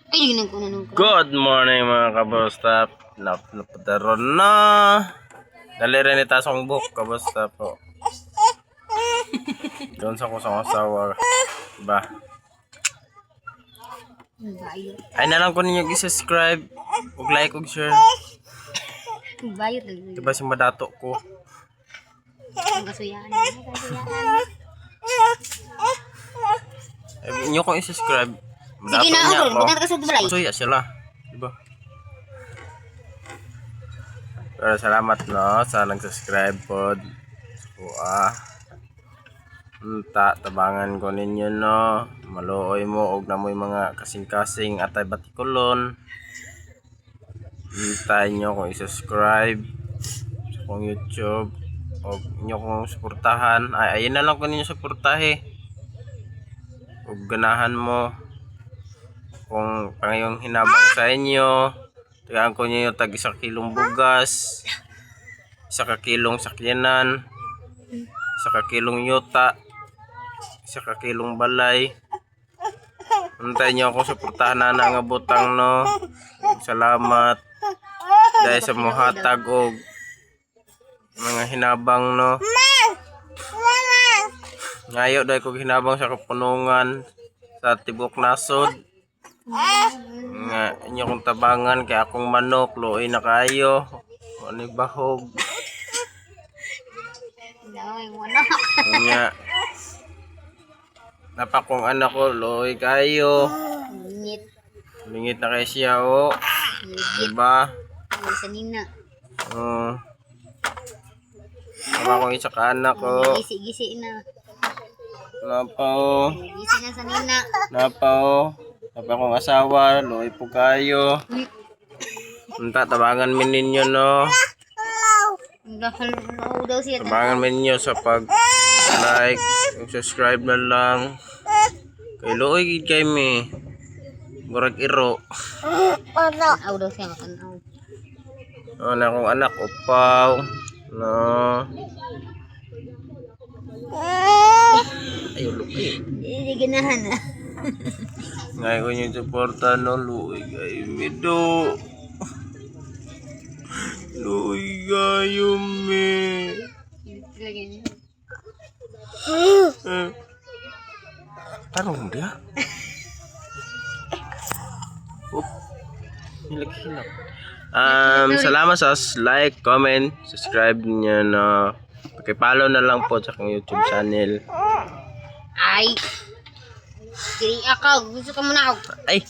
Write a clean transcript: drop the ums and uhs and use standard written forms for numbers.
Ay, nagkunan ko. Good morning mga kabostap. Napadaron na. Dali rin itasong book kabostap po. Doon sa kusang asawa. Diba? Bayot. Ay na lang ko ninyo i-subscribe. Ug like ug share. Bayot. Diba si madato ko. Ang kasuyaan. Inyo kong i-subscribe. Sige na ako. Bukan ka sa balay. Masuya sila. Diba? Pero salamat no sa nag-subscribe pod. So, tabangan ko ninyo no. Maluoy mo og namoy mga kasing-kasing atay batikulon. Hintayin nyo kung i-subscribe sa kong YouTube o inyo kong suportahan. Ayun na lang ko ninyo suportahe. Ug ganahan mo kung pangayong hinabang sa inyo. Tagaan ko ninyo tag 1 kilong bugas, 1 kilong sakyanan, 1 kilong yuta, 1 kilong balay. Antayin nyo akong suportahan na nga butang no. Salamat dahil sa muhatag og mga hinabang no. Ngayo dahil ko hinabang sa kapunungan sa tibok nasod. Nga inyo kong tabangan kay akong manok luoy na kayo. Ano bahog. Nga napakong anak ko luoy kayo. Lingit na kayo siya o. Diba? Sa nina. Tama kong isa ka anak ko. Gisi-gisi na. Napa o. Gisi na sa nina. Napa o. Napa kong asawa. Luoy po kayo. Tabangan min ninyo no. Daw siya. Tabangan min ninyo sa pag like. Subscribe na lang. Kay luoy gid kay mi. Murag iro. Aw daw siya makanaw. Na akong anak upaw. No. Ayaw luoy. Hindi ganahan na. Ngayon ko yung suporta no. Luoy kayo mi do. Luoy kayo mi. Tarong dia. Hilak-hilak. Salamat sa like, comment, subscribe niyo na. Paki-follow na lang po sa aking YouTube channel. Ay. Kiri ako. Gusto ka muna ako. Ay,